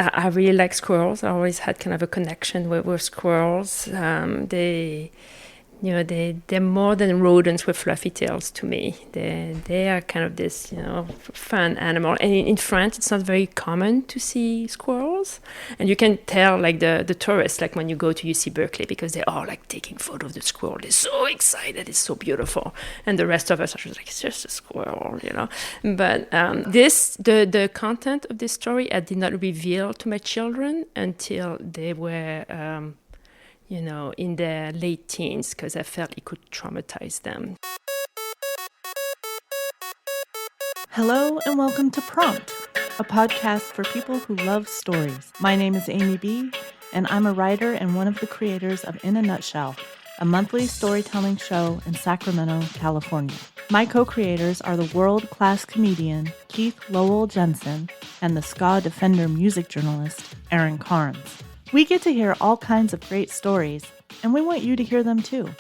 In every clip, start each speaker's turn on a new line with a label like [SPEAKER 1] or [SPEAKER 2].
[SPEAKER 1] I really like squirrels. I always had kind of a connection with squirrels. They're more than rodents with fluffy tails to me. They are kind of this, fun animal. And in France, it's not very common to see squirrels. And you can tell, like, the tourists, like when you go to UC Berkeley, because they're all, like, taking photos of the squirrel. They're so excited. It's so beautiful. And the rest of us are just like, it's just a squirrel, But the content of this story, I did not reveal to my children until they were... in their late teens, because I felt it could traumatize them.
[SPEAKER 2] Hello and welcome to Prompt, a podcast for people who love stories. My name is Amy B., and I'm a writer and one of the creators of In a Nutshell, a monthly storytelling show in Sacramento, California. My co-creators are the world-class comedian Keith Lowell Jensen and the ska defender music journalist Aaron Carnes. We get to hear all kinds of great stories, and we want you to hear them too.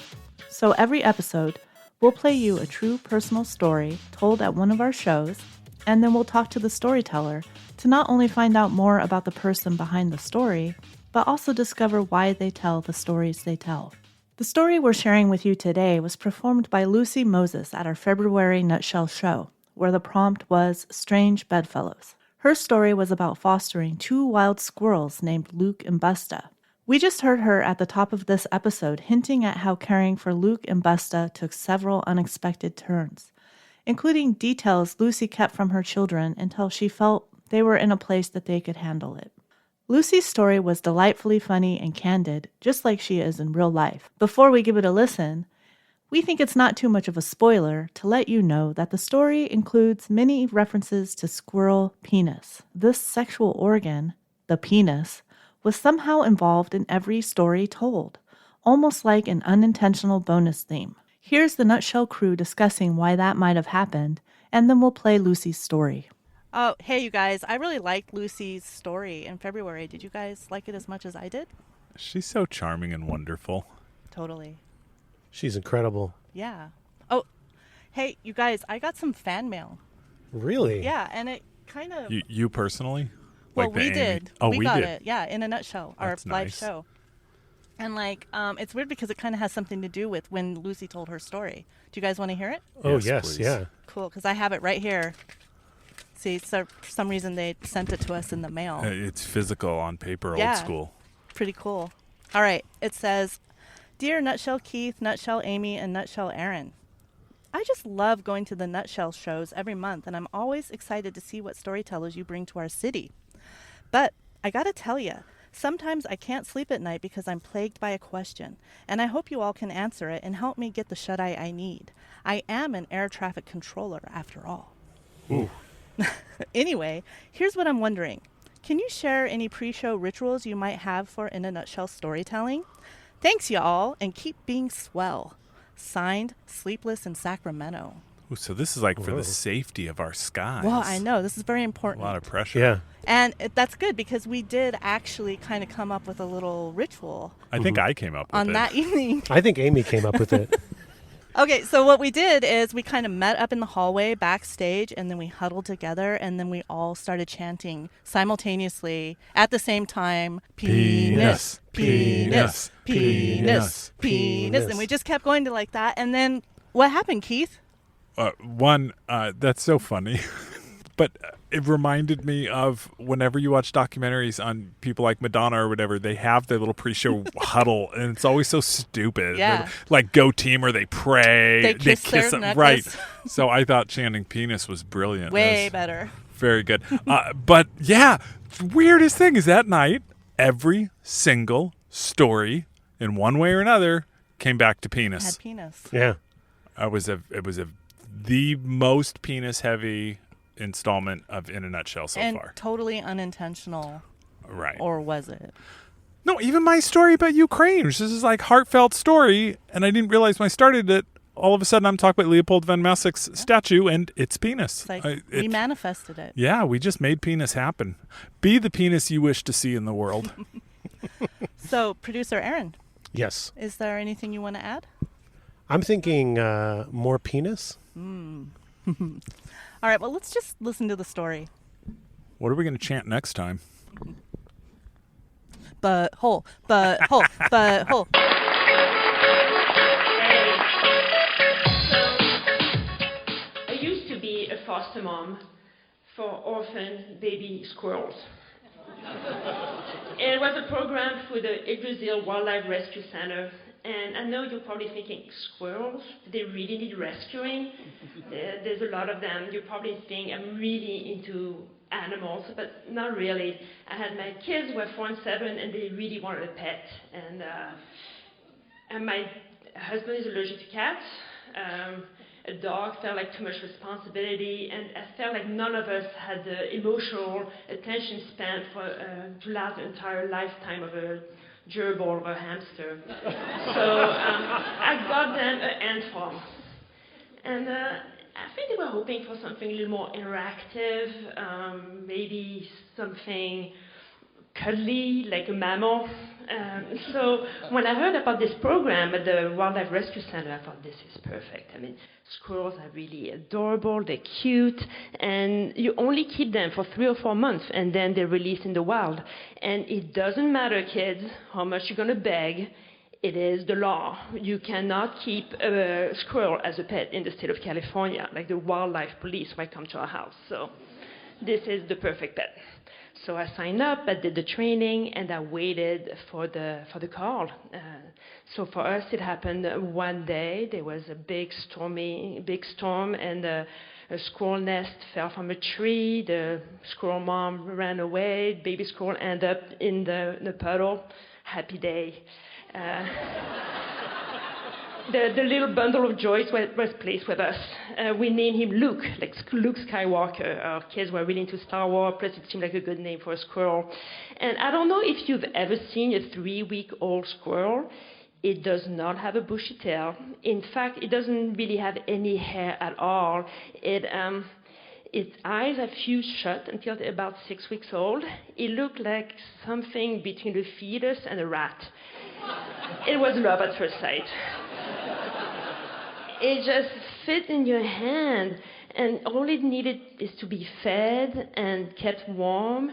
[SPEAKER 2] So every episode, we'll play you a true personal story told at one of our shows, and then we'll talk to the storyteller to not only find out more about the person behind the story, but also discover why they tell the stories they tell. The story we're sharing with you today was performed by Lucie Moses at our February Nutshell show, where the prompt was Strange Bedfellows. Her story was about fostering two wild squirrels named Luke and Busta. We just heard her at the top of this episode hinting at how caring for Luke and Busta took several unexpected turns, including details Lucie kept from her children until she felt they were in a place that they could handle it. Lucie's story was delightfully funny and candid, just like she is in real life. Before we give it a listen, we think it's not too much of a spoiler to let you know that the story includes many references to squirrel penis. This sexual organ, the penis, was somehow involved in every story told, almost like an unintentional bonus theme. Here's the Nutshell crew discussing why that might have happened, and then we'll play Lucie's story. Oh, hey, you guys. I really liked Lucie's story in February. Did you guys like it as much as I did?
[SPEAKER 3] She's so charming and wonderful.
[SPEAKER 2] Totally.
[SPEAKER 4] She's incredible.
[SPEAKER 2] Yeah. Oh, hey, you guys, I got some fan mail.
[SPEAKER 4] Really?
[SPEAKER 2] Yeah, and it kind of...
[SPEAKER 3] You personally?
[SPEAKER 2] Well,
[SPEAKER 3] like
[SPEAKER 2] we did.
[SPEAKER 3] Oh,
[SPEAKER 2] we got
[SPEAKER 3] did.
[SPEAKER 2] it. Yeah, In a Nutshell, our
[SPEAKER 3] That's
[SPEAKER 2] live
[SPEAKER 3] nice.
[SPEAKER 2] show. And, it's weird because it kind of has something to do with when Lucie told her story. Do you guys want to hear it?
[SPEAKER 4] Oh,
[SPEAKER 3] yes,
[SPEAKER 4] yeah.
[SPEAKER 2] Cool, because I have it right here. See, so for some reason they sent it to us in the mail.
[SPEAKER 3] It's physical on paper,
[SPEAKER 2] Yeah.
[SPEAKER 3] old school.
[SPEAKER 2] Pretty cool. All right, it says... Dear Nutshell Keith, Nutshell Amy, and Nutshell Aaron, I just love going to the Nutshell shows every month, and I'm always excited to see what storytellers you bring to our city. But I gotta tell you, sometimes I can't sleep at night because I'm plagued by a question, and I hope you all can answer it and help me get the shut-eye I need. I am an air traffic controller, after all.
[SPEAKER 4] Ooh.
[SPEAKER 2] Anyway, here's what I'm wondering. Can you share any pre-show rituals you might have for In a Nutshell storytelling? Thanks, y'all, and keep being swell. Signed, Sleepless in Sacramento.
[SPEAKER 3] Ooh, so this is like for
[SPEAKER 4] Whoa.
[SPEAKER 3] the safety of our skies.
[SPEAKER 2] Well, I know. This is very
[SPEAKER 3] A
[SPEAKER 2] important.
[SPEAKER 3] lot of pressure.
[SPEAKER 4] Yeah.
[SPEAKER 2] And that's good because we did actually kind of come up with a little ritual
[SPEAKER 3] I think I came up with
[SPEAKER 2] on
[SPEAKER 3] it.
[SPEAKER 2] that evening.
[SPEAKER 4] I think Amy came up with it.
[SPEAKER 2] Okay, so what we did is we kind of met up in the hallway backstage, and then we huddled together, and then we all started chanting simultaneously at the same time, penis, penis, penis, penis. And we just kept going to like that. And then what happened, Keith?
[SPEAKER 3] That's so funny. But it reminded me of whenever you watch documentaries on people like Madonna or whatever, they have their little pre-show huddle, and it's always so stupid.
[SPEAKER 2] Yeah.
[SPEAKER 3] They're like Go Team, or they pray.
[SPEAKER 2] They kiss their
[SPEAKER 3] them.
[SPEAKER 2] necklace.
[SPEAKER 3] Right. So I thought chanting penis was brilliant.
[SPEAKER 2] Way
[SPEAKER 3] It was
[SPEAKER 2] better.
[SPEAKER 3] very good. But yeah, weirdest thing is that night, every single story in one way or another came back to penis.
[SPEAKER 2] Had penis.
[SPEAKER 4] Yeah.
[SPEAKER 3] It was the most penis heavy installment of In a Nutshell so
[SPEAKER 2] And
[SPEAKER 3] far.
[SPEAKER 2] totally unintentional.
[SPEAKER 3] Right.
[SPEAKER 2] Or was it?
[SPEAKER 3] No, even my story about Ukraine, which is like heartfelt story, and I didn't realize when I started it, all of a sudden I'm talking about Leopold von Massek's statue, and it's penis.
[SPEAKER 2] It's like we manifested it.
[SPEAKER 3] Yeah, we just made penis happen. Be the penis you wish to see in the world.
[SPEAKER 2] So, producer Aaron,
[SPEAKER 4] Yes.
[SPEAKER 2] is there anything you want to add?
[SPEAKER 4] I'm thinking more penis.
[SPEAKER 2] All right, well, let's just listen to the story.
[SPEAKER 3] What are we going to chant next time?
[SPEAKER 2] butthole, butthole, butthole.
[SPEAKER 1] I used to be a foster mom for orphan baby squirrels. It was a program for the Yggdrasil Wildlife Rescue Center. And I know you're probably thinking, squirrels? Do they really need rescuing? There's a lot of them. You probably think I'm really into animals, but not really. I had my kids who were 4 and 7, and they really wanted a pet. And my husband is allergic to cats. A dog felt like too much responsibility, and I felt like none of us had the emotional attention span to last the entire lifetime of a gerbil or a hamster. So I got them an ant farm. And I think they were hoping for something a little more interactive, maybe something cuddly, like a mammal. So when I heard about this program at the Wildlife Rescue Center, I thought, this is perfect. I mean, squirrels are really adorable, they're cute, and you only keep them for 3 or 4 months, and then they're released in the wild. And it doesn't matter, kids, how much you're going to beg. It is the law. You cannot keep a squirrel as a pet in the state of California, like the wildlife police might come to our house. So this is the perfect pet. So I signed up, I did the training, and I waited for the call. So for us, it happened one day. There was a big storm, and a squirrel nest fell from a tree. The squirrel mom ran away. Baby squirrel ended up in the puddle. Happy day. The little bundle of joy was placed with us. We named him Luke, like Luke Skywalker. Our kids were really into Star Wars, plus it seemed like a good name for a squirrel. And I don't know if you've ever seen a 3-week-old squirrel. It does not have a bushy tail. In fact, it doesn't really have any hair at all. Its eyes are fused shut until they're about 6 weeks old. It looked like something between a fetus and a rat. It was love at first sight. It just fit in your hand, and all it needed is to be fed and kept warm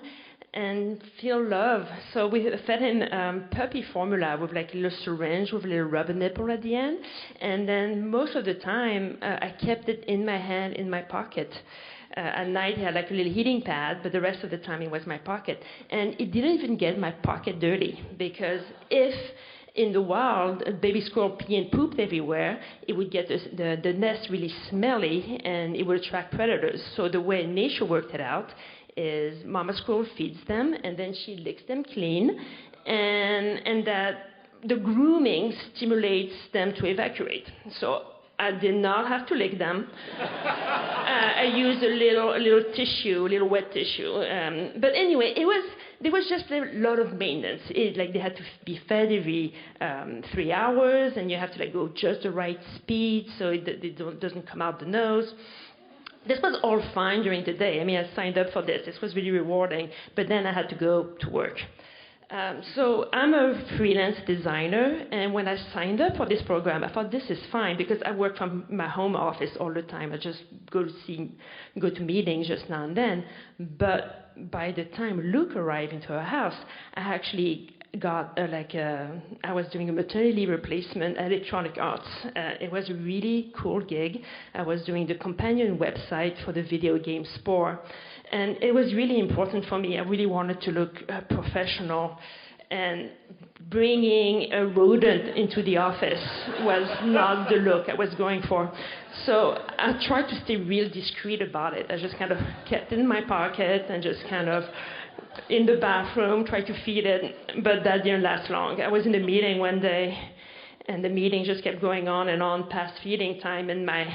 [SPEAKER 1] and feel love. So we fed him puppy formula with like a little syringe with a little rubber nipple at the end, and then most of the time I kept it in my hand, in my pocket. At night he had like a little heating pad, but the rest of the time it was my pocket. And it didn't even get my pocket dirty, because if in the wild, a baby squirrel pee and pooped everywhere, it would get the nest really smelly, and it would attract predators. So the way nature worked it out is mama squirrel feeds them, and then she licks them clean, and that the grooming stimulates them to evacuate. So I did not have to lick them. I used a little tissue, a little wet tissue. But anyway, there was just a lot of maintenance. Like they had to be fed every 3 hours, and you have to like go just the right speed so it doesn't come out the nose. This was all fine during the day. I mean, I signed up for this. This was really rewarding. But then I had to go to work. So I'm a freelance designer, and when I signed up for this program, I thought this is fine because I work from my home office all the time. I just go to meetings just now and then. But by the time Luke arrived into our house, I actually got I was doing a maternity leave replacement at Electronic Arts. It was a really cool gig. I was doing the companion website for the video game Spore. And it was really important for me. I really wanted to look professional, and bringing a rodent into the office was not the look I was going for. So I tried to stay real discreet about it. I just kind of kept it in my pocket and just kind of in the bathroom, tried to feed it, but that didn't last long. I was in a meeting one day, and the meeting just kept going on and on past feeding time, and my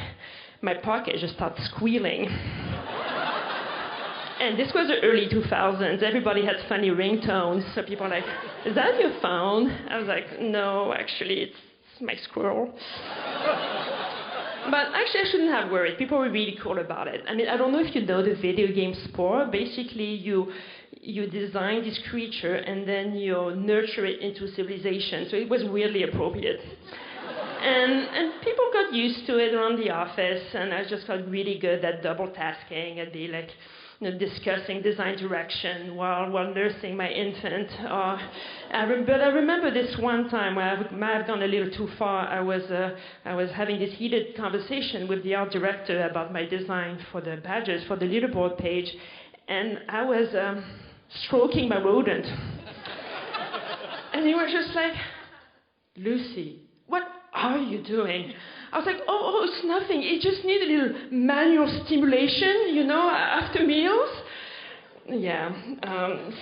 [SPEAKER 1] pocket just started squealing. And this was the early 2000s. Everybody had funny ringtones. So people were like, is that your phone? I was like, no, actually, it's my squirrel. But actually, I shouldn't have worried. People were really cool about it. I mean, I don't know if you know the video game Spore. Basically, you design this creature, and then you nurture it into civilization. So it was weirdly appropriate. And people got used to it around the office, and I just felt really good at double tasking. I'd be like discussing design direction while nursing my infant. But I remember this one time where I might have gone a little too far. I was having this heated conversation with the art director about my design for the badges, for the leaderboard page, and I was stroking my rodent. And he was just like, Lucie, what are you doing? I was like, oh, it's nothing. It just needs a little manual stimulation, after meals. Yeah.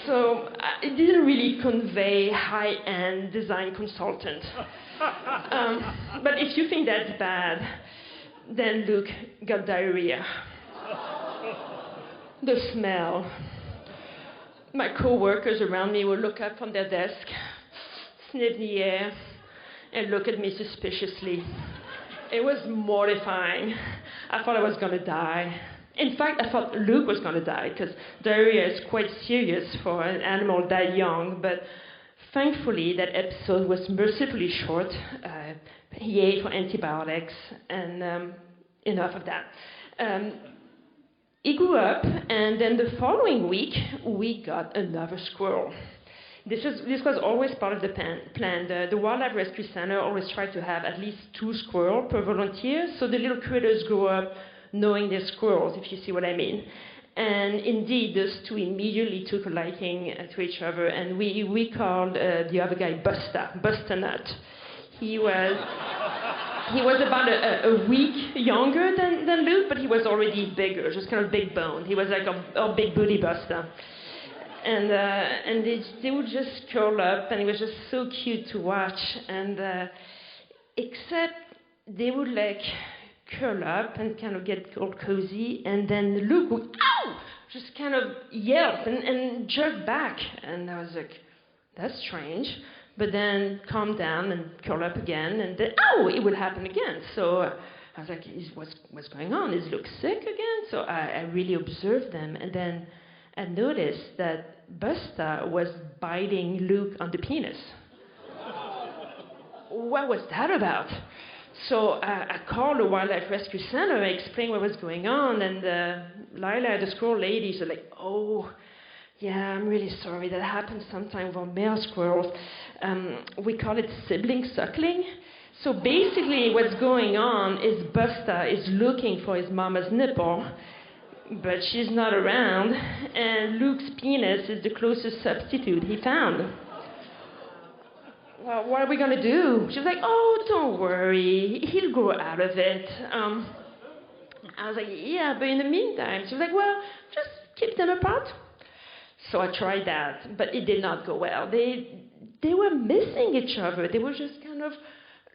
[SPEAKER 1] So it didn't really convey high-end design consultant. But if you think that's bad, then Luke got diarrhea. The smell. My co-workers around me would look up from their desk, sniff the air, and look at me suspiciously. It was mortifying. I thought I was going to die. In fact, I thought Luke was going to die, because diarrhea is quite serious for an animal that young, but thankfully that episode was mercifully short. He ate for antibiotics, and enough of that. He grew up, and then the following week, we got another squirrel. This was always part of the plan. The Wildlife Rescue Center always tried to have at least 2 squirrels per volunteer, so the little critters grow up knowing they're squirrels, if you see what I mean. And indeed, those 2 immediately took a liking to each other, and we called the other guy Buster Nut. He was about a week younger than Luke, but he was already bigger, just kind of big boned. He was like a big booty Buster. And they would just curl up, and it was just so cute to watch. And except they would like curl up and kind of get all cozy, and then Luke would just kind of yelp and jerk back. And I was like, that's strange. But then calm down and curl up again, and then it would happen again. So I was like, what's going on? Is Luke sick again? So I really observed them, and then I noticed that Buster was biting Luke on the penis. What was that about? So I called the Wildlife Rescue Center, I explained what was going on, and Lila, the squirrel lady, said like, oh, yeah, I'm really sorry. That happens sometimes with male squirrels. We call it sibling suckling. So basically what's going on is Buster is looking for his mama's nipple, but she's not around, and Luke's penis is the closest substitute he found. Well, what are we going to do? She's like, oh, don't worry. He'll grow out of it. I was like, yeah, but in the meantime, she was like, well, just keep them apart. So I tried that, but it did not go well. They were missing each other. They were just kind of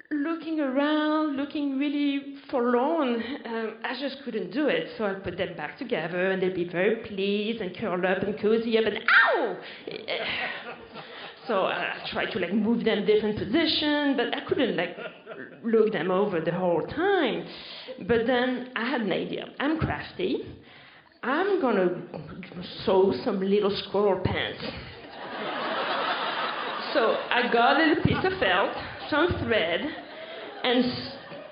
[SPEAKER 1] looking around, looking really forlorn. I just couldn't do it. So I put them back together, and they'd be very pleased and curl up and cozy up, and ow! So I tried to move them different positions, but I couldn't look them over the whole time. But then I had an idea. I'm crafty. I'm gonna sew some little squirrel pants. So I got a little piece of felt, some thread, and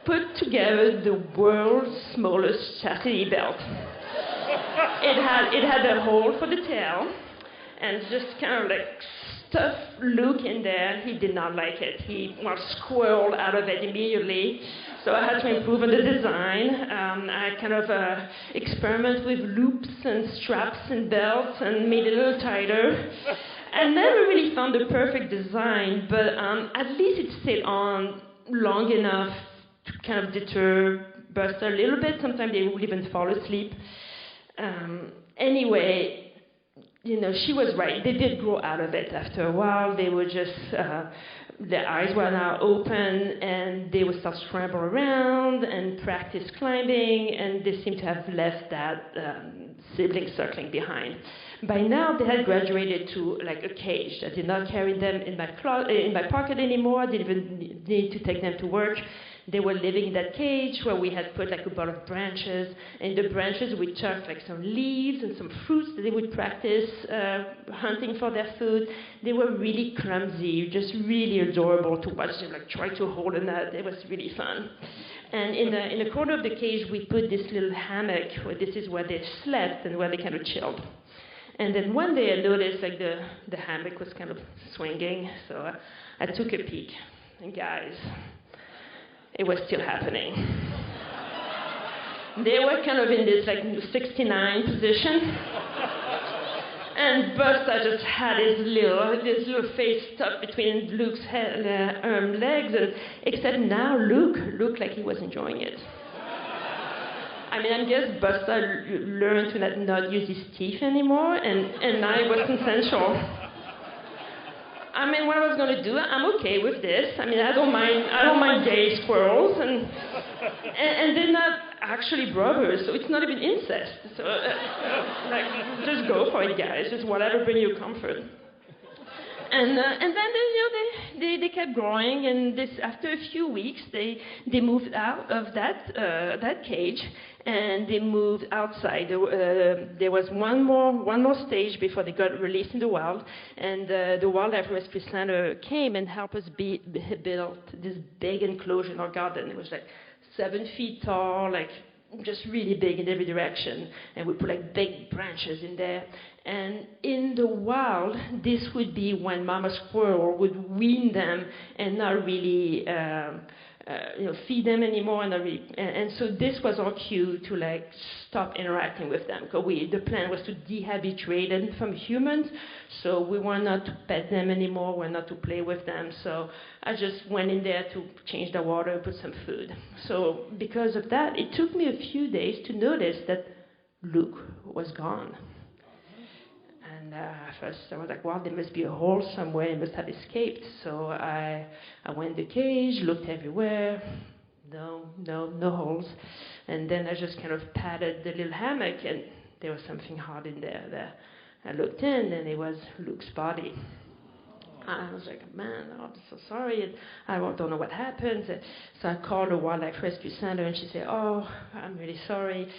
[SPEAKER 1] put together the world's smallest chastity belt. It had a hole for the tail, and just kind of stuff Luke in there. He did not like it. He squirreled out of it immediately. So I had to improve on the design. I kind of experiment with loops and straps and belts and made it a little tighter. I never really found the perfect design, but at least it stayed on long enough to kind of deter Buster a little bit. Sometimes they would even fall asleep. Anyway, she was right. They did grow out of it after a while. They were just, their eyes were now open, and they would start scramble around and practice climbing, and they seemed to have left that sibling circling behind. By now, they had graduated to a cage. I did not carry them in my pocket anymore. I didn't even need to take them to work. They were living in that cage where we had put a bunch of branches. And in the branches, we chucked some leaves and some fruits that they would practice hunting for their food. They were really clumsy, just really adorable to watch them try to hold a nut. It was really fun. And in the corner of the cage, we put this little hammock, where this is where they slept and where they kind of chilled. And then one day I noticed like the hammock was kind of swinging, so I took a peek. And guys, it was still happening. They were kind of in this like 69 position. And Buster just had his little face stuck between Luke's legs, and except now Luke looked like he was enjoying it. I mean, I guess Buster learned to not use his teeth anymore, and I was consensual. I mean, what I was going to do, I'm okay with this. I mean, I don't mind gay squirrels, and they're not actually brothers, so it's not even incest. So, like, just go for it, guys. Just whatever bring you comfort. And then they kept growing, and after a few weeks they moved out of that cage, and they moved outside. There was one more stage before they got released in the wild, and the Wildlife Rescue Center came and helped us build this big enclosure in our garden. It was like 7 feet tall, like just really big in every direction, and we put like big branches in there. And in the wild, this would be when Mama Squirrel would wean them and not really feed them anymore, and so this was our cue to like stop interacting with them, because the plan was to dehabituate them from humans, so we were not to pet them anymore, we're not to play with them. So I just went in there to change the water and put some food. So because of that, it took me a few days to notice that Luke was gone. And first I was like, well, there must be a hole somewhere, he must have escaped. So I went in the cage, looked everywhere, no holes. And then I just kind of patted the little hammock, and there was something hard in there. I looked in, and it was Luke's body. I was like, man, I'm so sorry, and I don't know what happened. So I called the Wildlife Rescue Center, and she said, oh, I'm really sorry.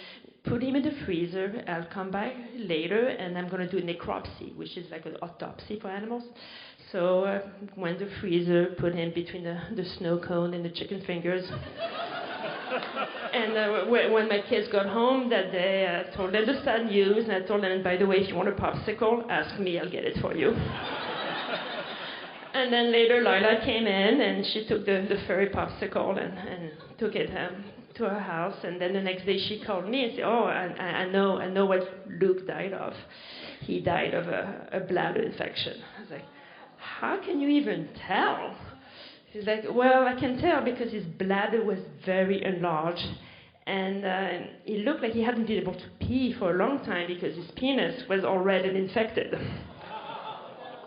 [SPEAKER 1] Put him in the freezer. I'll come back later, and I'm going to do a necropsy, which is like an autopsy for animals. So went to the freezer, put him between the snow cone and the chicken fingers. And when my kids got home that day, I told them the sad news, and I told them, by the way, if you want a popsicle, ask me, I'll get it for you. And then later, Lila came in, and she took the furry popsicle and took it to her house. And then the next day, she called me and said, "Oh, I know what Luke died of. He died of a bladder infection." I was like, "How can you even tell?" She's like, "Well, I can tell because his bladder was very enlarged, and it looked like he hadn't been able to pee for a long time because his penis was already infected."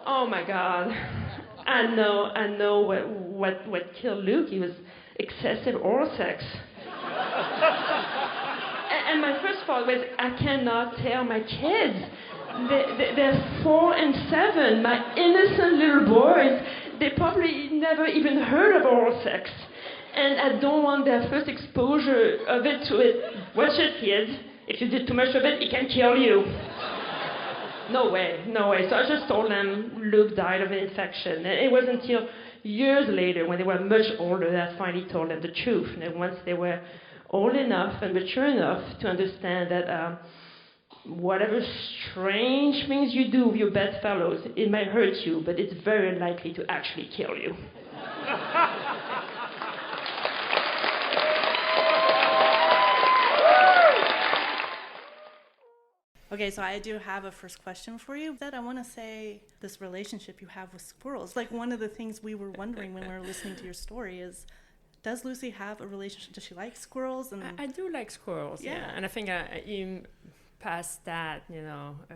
[SPEAKER 1] Oh my God. I know what killed Luke. He was excessive oral sex. And my first thought was, I cannot tell my kids. They're 4 and 7. My innocent little boys, they probably never even heard of oral sex. And I don't want their first exposure of it to it. Watch it, kids. If you did too much of it, it can kill you. No way. So I just told them Luke died of an infection. And it wasn't until years later, when they were much older, that I finally told them the truth. And once they were old enough and mature enough to understand that whatever strange things you do with your bedfellows, it might hurt you, but it's very likely to actually kill you.
[SPEAKER 2] Okay, so I do have a first question for you. That I want to say this relationship you have with squirrels. Like, one of the things we were wondering when we were listening to your story is, does Lucie have a relationship? Does she like squirrels? And
[SPEAKER 1] I do like squirrels, yeah. And I think even past that,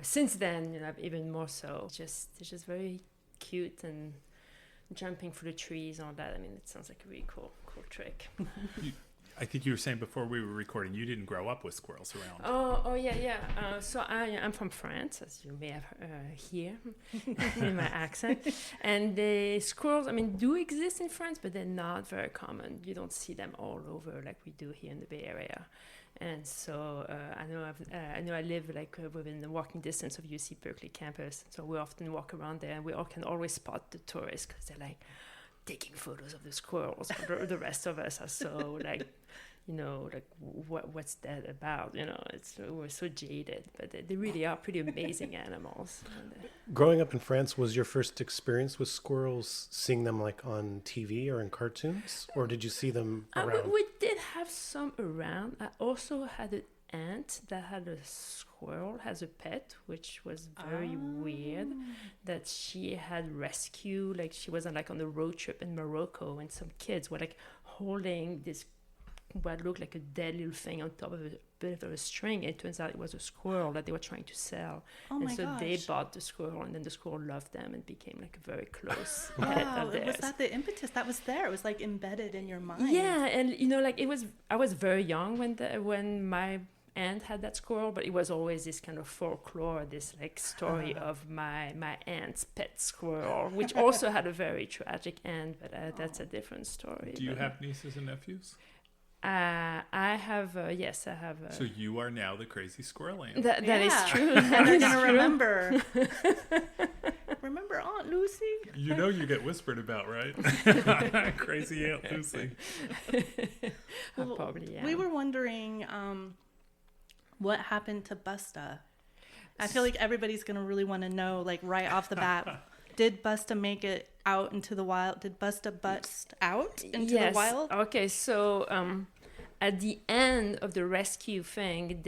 [SPEAKER 1] since then, even more so. It's just very cute and jumping through the trees and all that. I mean, it sounds like a really cool trick.
[SPEAKER 3] I think you were saying before we were recording, you didn't grow up with squirrels around.
[SPEAKER 1] Oh yeah. So I'm from France, as you may have hear in my accent. And the squirrels, do exist in France, but they're not very common. You don't see them all over like we do here in the Bay Area. And so I know I live within the walking distance of UC Berkeley campus. So we often walk around there, and we all can always spot the tourists because they're like taking photos of the squirrels. The rest of us are so like, like what's that about? We're so jaded, but they really are pretty amazing animals.
[SPEAKER 4] Growing up in France, was your first experience with squirrels seeing them like on TV or in cartoons? Or did you see them around?
[SPEAKER 1] We did have some around. I also had an aunt that had a squirrel as a pet, which was very weird, that she had rescued. Like she was on a road trip in Morocco, and some kids were like holding this what looked like a dead little thing on top of a bit of a string. And it turns out it was a squirrel that they were trying to sell.
[SPEAKER 2] Oh my gosh.
[SPEAKER 1] They bought the squirrel, and then the squirrel loved them and became like a very close pet
[SPEAKER 2] Wow,
[SPEAKER 1] of theirs.
[SPEAKER 2] was that the impetus that was there? It was like embedded in your mind.
[SPEAKER 1] Yeah, and I was very young when my aunt had that squirrel, but it was always this kind of folklore, this like story of my aunt's pet squirrel, which also had a very tragic end, but that's a different story.
[SPEAKER 3] Do you have nieces and nephews?
[SPEAKER 1] I have, yes, I have.
[SPEAKER 3] So you are now the crazy squirrel aunt.
[SPEAKER 1] That is true.
[SPEAKER 2] And they're going to remember. Remember Aunt Lucie?
[SPEAKER 3] You get whispered about, right? Crazy Aunt Lucie.
[SPEAKER 1] Well, probably, yeah.
[SPEAKER 2] We were wondering what happened to Busta. I feel like everybody's going to really want to know, like right off the bat. Did Busta make it out into the wild? Did Busta bust out into the wild?
[SPEAKER 1] Okay, so at the end of the rescue thing,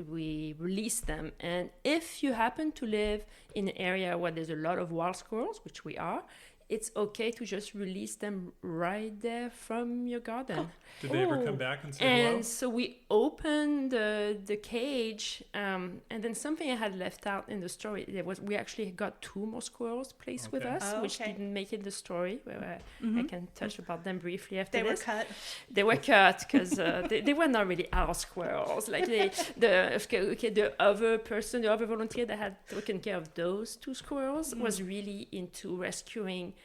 [SPEAKER 1] we released them. And if you happen to live in an area where there's a lot of wild squirrels, which we are, it's okay to just release them right there from your garden.
[SPEAKER 3] Did they ever come back and say
[SPEAKER 1] hello?
[SPEAKER 3] hello?
[SPEAKER 1] And so we opened the cage, and then something I had left out in the story, we actually got 2 more squirrels placed with us, which didn't make it the story. Where I can touch about them briefly after this. They were cut because they were not really our squirrels. Like the other volunteer that had taken care of those 2 squirrels was really into rescuing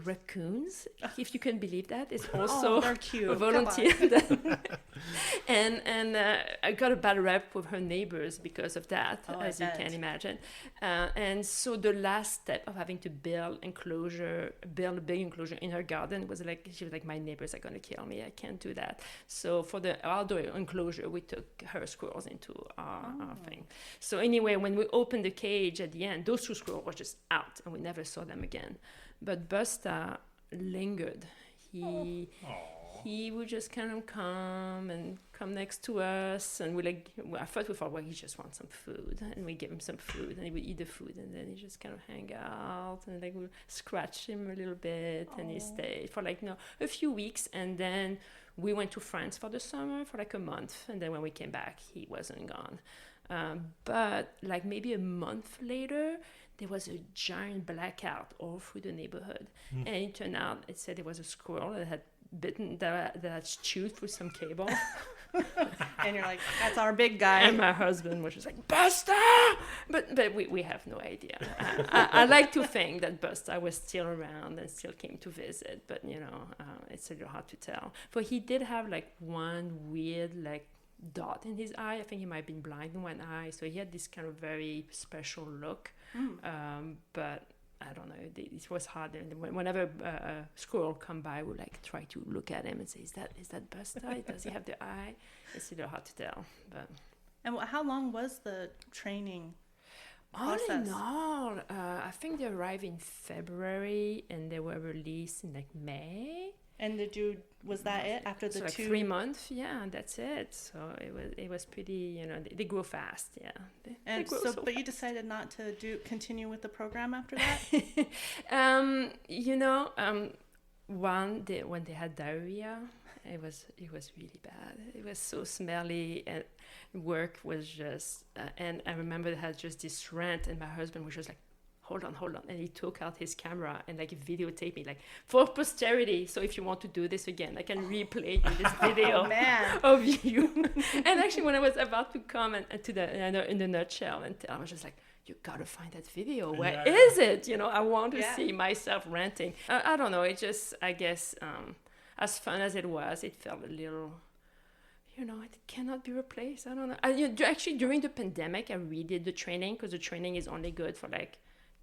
[SPEAKER 1] raccoons, if you can believe that. It's also
[SPEAKER 2] they're cute.
[SPEAKER 1] a volunteer and I got a bad rep with her neighbors because of that, as you can imagine, and so the last step of having to build a big enclosure in her garden was like, she was like, my neighbors are going to kill me, I can't do that. So for the outdoor enclosure, we took her squirrels into our thing. So anyway, when we opened the cage at the end, those 2 squirrels were just out and we never saw them again. But Busta lingered. He would just kind of come next to us, and at first we thought, well, he just wants some food, and we give him some food, and he would eat the food, and then he just kind of hang out, and we scratch him a little bit, and he stayed for a few weeks, and then we went to France for the summer for a month, and then when we came back, he wasn't gone. But maybe a month later, there was a giant blackout all through the neighborhood. And it turned out, it said there was a squirrel that had bitten, that had chewed through some cable.
[SPEAKER 2] And you're like, that's our big guy.
[SPEAKER 1] And my husband was just like, Busta! But we have no idea. I like to think that Busta was still around and still came to visit, but it's a little hard to tell. But he did have one weird dot in his eye. I think he might have been blind in one eye, so he had this kind of very special look. But I don't know, it was hard. And whenever a squirrel come by, we try to look at him and say, is that Busta? Does he have the eye? It's a little hard to tell. But
[SPEAKER 2] and how long was the training
[SPEAKER 1] process? All in all, I think they arrived in February and they were released in May. And
[SPEAKER 2] was that it after the 2?
[SPEAKER 1] 3 months? Yeah, that's it. So it was pretty, they grow fast, yeah. They grow so
[SPEAKER 2] but you decided not to continue with the program after that?
[SPEAKER 1] When they had diarrhea, it was really bad. It was so smelly, and work was just, and I remember they had just this rant, and my husband was just like, hold on. And he took out his camera and videotaped me for posterity. So if you want to do this again, I can replay you this video of you. And actually, when I was about to comment to in the nutshell and tell, I was just like, you gotta find that video. Where is it? I want to see myself ranting. I don't know. It just, I guess, as fun as it was, it felt a little, it cannot be replaced. I don't know. Actually, during the pandemic, I redid the training because the training is only good for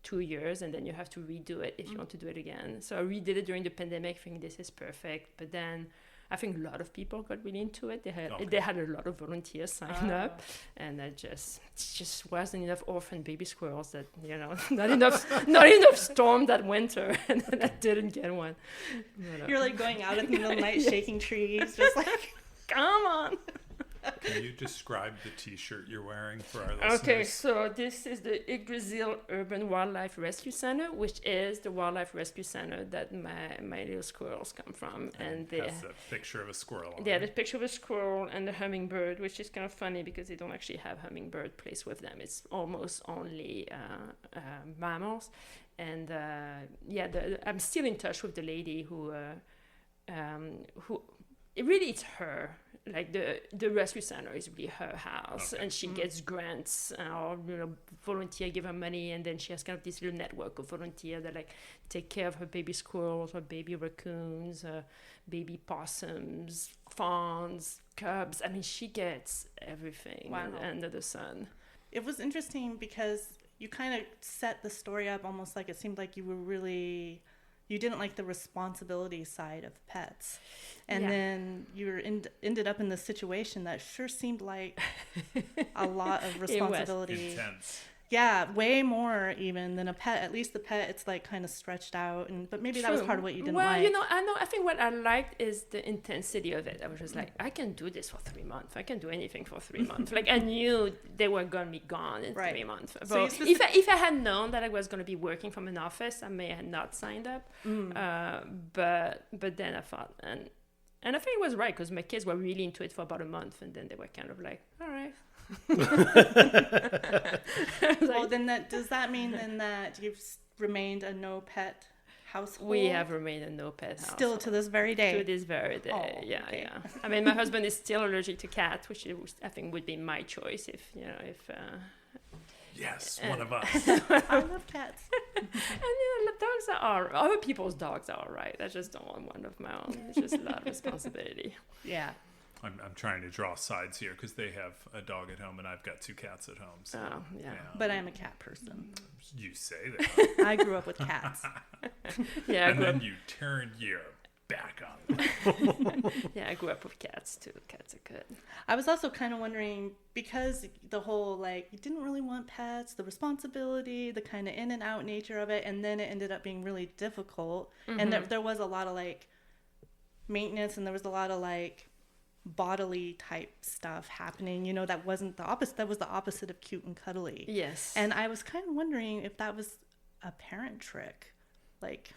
[SPEAKER 1] 2 years, and then you have to redo it if you want to do it again. So I redid it during the pandemic, thinking this is perfect. But then I think a lot of people got really into it. They had a lot of volunteers sign up, and it just wasn't enough orphan baby squirrels that, you know, not enough storm that winter, and then I didn't get one.
[SPEAKER 2] You're like going out in the middle of the night, shaking trees, just like,
[SPEAKER 1] come on.
[SPEAKER 3] Can you describe the T-shirt you're wearing for our listeners?
[SPEAKER 1] Okay, so this is the Yggdrasil Urban Wildlife Rescue Center, which is the wildlife rescue center that my little squirrels come from. And
[SPEAKER 3] that's a picture of a squirrel on
[SPEAKER 1] yeah,
[SPEAKER 3] it.
[SPEAKER 1] the picture of a squirrel and the hummingbird, which is kind of funny because they don't actually have hummingbird placed with them. It's almost only mammals. And I'm still in touch with the lady who really, it's her. Like the rescue center is really her house, and she gets grants or, you know, volunteer give her money, and then she has kind of this little network of volunteers that like take care of her baby squirrels, her baby raccoons, baby possums, fawns, cubs. I mean, she gets everything under the sun.
[SPEAKER 2] It was interesting because you kind of set the story up almost like it seemed like you didn't like the responsibility side of pets. And then you ended up in this situation that sure seemed like a lot of responsibility.
[SPEAKER 3] Intense.
[SPEAKER 2] Yeah, way more even than a pet. At least the pet, it's like kind of stretched out. But maybe that was part of what you didn't like.
[SPEAKER 1] Well, you know, I think what I liked is the intensity of it. I was just like, I can do this for 3 months. I can do anything for 3 months. Like, I knew they were going to be gone in 3 months. So if I had known that I was going to be working from an office, I may have not signed up. But then I thought, and I think it was right, because my kids were really into it for about a month, and then they were kind of like, all right.
[SPEAKER 2] Well, then does that mean then that you've remained a no pet household?
[SPEAKER 1] We have remained a no pet household.
[SPEAKER 2] Still to this very day?
[SPEAKER 1] To this very day,
[SPEAKER 2] okay.
[SPEAKER 1] yeah. I mean, my husband is still allergic to cats, which I think would be my choice if.
[SPEAKER 3] Yes, one of us.
[SPEAKER 2] I love cats.
[SPEAKER 1] And dogs are other people's dogs are all right. I just don't want one of my own. It's just a lot of responsibility.
[SPEAKER 2] Yeah.
[SPEAKER 3] I'm trying to draw sides here because they have a dog at home and I've got 2 cats at home. So,
[SPEAKER 2] But I'm a cat person.
[SPEAKER 3] You say that.
[SPEAKER 2] I grew up with cats.
[SPEAKER 3] And then you turned your back on them.
[SPEAKER 1] Yeah, I grew up with cats too. Cats are good.
[SPEAKER 2] I was also kind of wondering, because the whole, like, you didn't really want pets, the responsibility, the kind of in and out nature of it, and then it ended up being really difficult. And there was a lot of, like, maintenance, and there was a lot of, like, bodily type stuff happening, you know, that wasn't the opposite. That was the opposite of cute and cuddly.
[SPEAKER 1] Yes.
[SPEAKER 2] And I was kind of wondering if that was a parent trick. Like,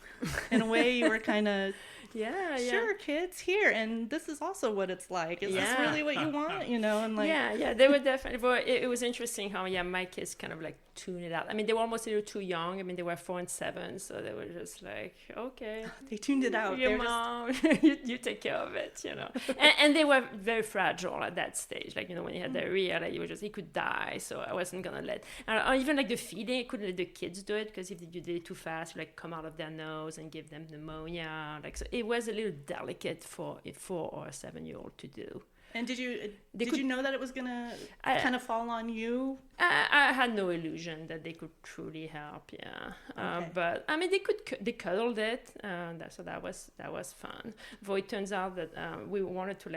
[SPEAKER 2] in a way, you were kind of, sure, kids, here, and this is also what it's like. Is this really what you want? You know, and like,
[SPEAKER 1] they were definitely. But it was interesting how my kids kind of like tune it out. I mean, they were almost a little too young. I mean, they were 4 and 7, so they were just like, okay,
[SPEAKER 2] they tuned it out.
[SPEAKER 1] Your mom, you take care of it, you know. and they were very fragile at that stage. Like, you know, when he had diarrhea, like he could die. So I wasn't gonna let. Or even like the feeding, I couldn't let the kids do it, because if you did it too fast, you like come out of their nose and give them pneumonia. Like, so it was a little delicate for a 4 or a 7-year-old to do.
[SPEAKER 2] And did you know that it was gonna kind of fall on you?
[SPEAKER 1] I had no illusion that they could truly help. But I mean, they cuddled it, so that was fun. Though it turns out that we wanted to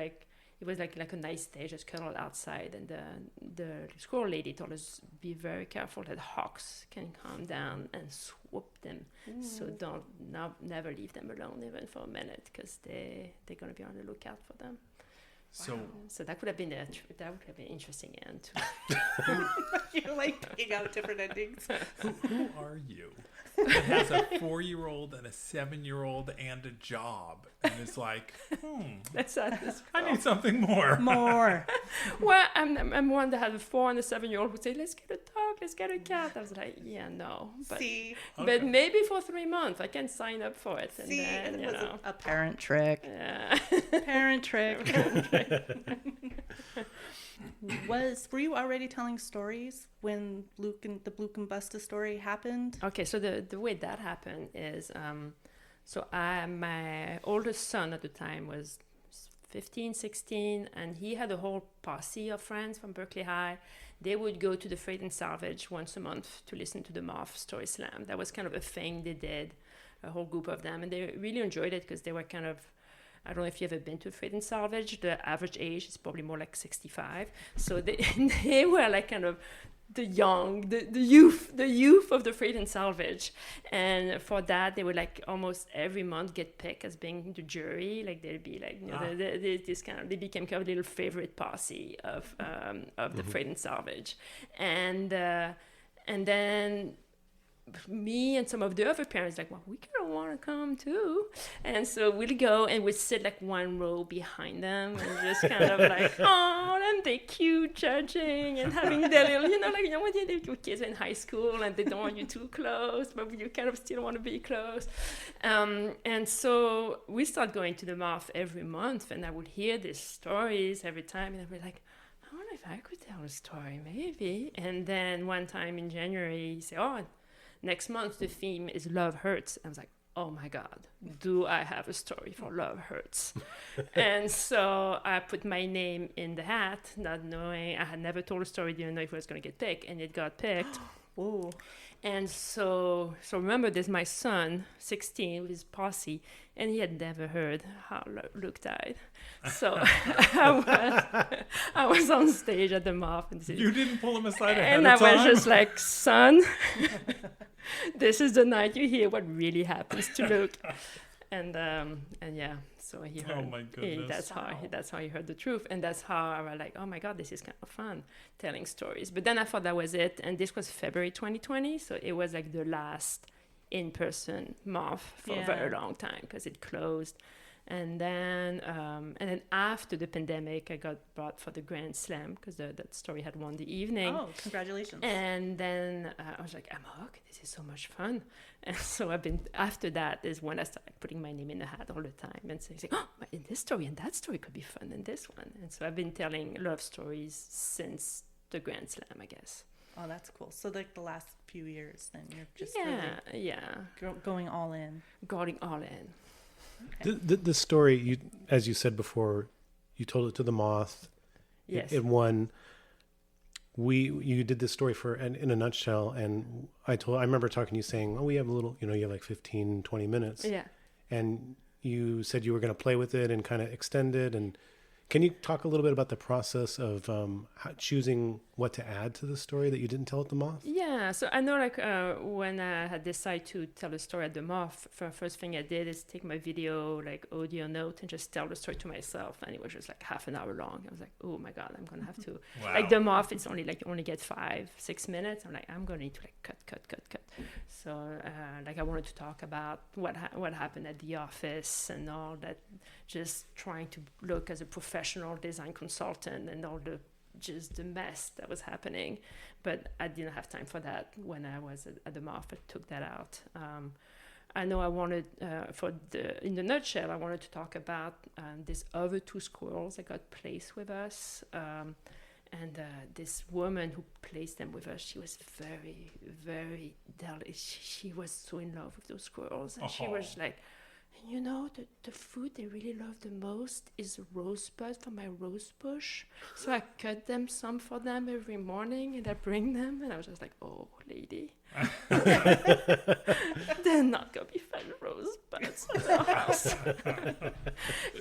[SPEAKER 1] it was like a nice day, just cuddled outside, and the squirrel lady told us be very careful that hawks can come down and swoop them. So never leave them alone even for a minute, because they're gonna be on the lookout for them. So that would have been an interesting end.
[SPEAKER 2] You're like picking out different endings.
[SPEAKER 3] Who are you? It has a 4-year-old and a 7-year-old and a job, and it's like, I need something more.
[SPEAKER 1] Well, I'm one that had a 4 and a 7-year-old would say, let's get a dog, let's get a cat. I was like, no. But maybe for 3 months I can sign up for it. And then,
[SPEAKER 2] it was a parent trick.
[SPEAKER 1] Yeah.
[SPEAKER 2] Parent trick. Were you already telling stories when the Luke and Busta story happened?
[SPEAKER 1] Okay, so the way that happened is, my oldest son at the time was 15, 16, and he had a whole posse of friends from Berkeley High. They would go to the Freight and Salvage once a month to listen to the Moth Story Slam. That was kind of a thing they did, a whole group of them, and they really enjoyed it because they were kind of, I don't know if you've ever been to Freight and Salvage. The average age is probably more like 65. So they were like kind of the youth of the Freight and Salvage. And for that, they would like almost every month get picked as being the jury. Like they'd be like, they became kind of a little favorite posse of the Freight and Salvage. And then me and some of the other parents like, well, we kind of want to come too, and so we'll go and we'd sit like one row behind them and just kind of like, oh, and they cute judging and having their little, when your kids are in high school and they don't want you too close, but you kind of still want to be close, and so we start going to the Moth every month, and I would hear these stories every time, and I'd be like, I wonder if I could tell a story, maybe. And then one time in January, he said, oh, next month the theme is Love Hurts. I was like, oh my God, do I have a story for Love Hurts? And so I put my name in the hat, not knowing, I had never told a story, didn't know if it was going to get picked, and it got picked.
[SPEAKER 2] Whoa.
[SPEAKER 1] And so remember, there's my son, 16, with his posse, and he had never heard how Luke died. So I was on stage at the Moth. And
[SPEAKER 3] you didn't pull him aside ahead
[SPEAKER 1] and
[SPEAKER 3] of time?
[SPEAKER 1] I was just like, son, this is the night you hear what really happens to Luke. And yeah, so he heard.
[SPEAKER 3] Oh my goodness!
[SPEAKER 1] That's how he heard the truth, and that's how I was like, oh my God, this is kind of fun, telling stories. But then I thought that was it, and this was February 2020, so it was like the last in-person Moth for a very long time because it closed. And then after the pandemic, I got brought for the Grand Slam because that story had won the evening.
[SPEAKER 2] Oh, congratulations! And
[SPEAKER 1] then I was like, I'm hooked. This is so much fun. And so after that is when I started putting my name in the hat all the time and saying, oh, in this story and that story could be fun, and this one. And so I've been telling love stories since the Grand Slam, I guess.
[SPEAKER 2] Oh, that's cool. So like the last few years, then you're just going all in.
[SPEAKER 1] Going all in.
[SPEAKER 4] Okay. The story, as you said before, you told it to the Moth.
[SPEAKER 1] Yes.
[SPEAKER 4] It won. You did this story in a nutshell, and I remember talking to you saying, oh, we have a little, you have like 15, 20 minutes.
[SPEAKER 1] Yeah.
[SPEAKER 4] And you said you were going to play with it and kind of extend it. And can you talk a little bit about the process of choosing what to add to the story that you didn't tell at the Moth?
[SPEAKER 1] Yeah, so I know when I had decided to tell a story at the Moth, first thing I did is take my video, audio note, and just tell the story to myself. And it was just like half an hour long. I was like, oh my God, I'm going to have to.
[SPEAKER 3] Wow.
[SPEAKER 1] Like the Moth, it's only you only get 5-6 minutes. I'm like, I'm going to need to cut. So I wanted to talk about what happened at the office and all that, just trying to look as a professional design consultant and all the mess that was happening. But I didn't have time for that when I was at the Moth. I took that out. I know I wanted, in the nutshell, I wanted to talk about these other 2 squirrels that got placed with us. And this woman who placed them with us, she was very, very delicate. She was so in love with those squirrels. And she was like, the food they really love the most is rosebud from my rose bush. So I cut them some for them every morning and I bring them. And I was just like, oh, lady. They're not going to be fed rosebuds in the house.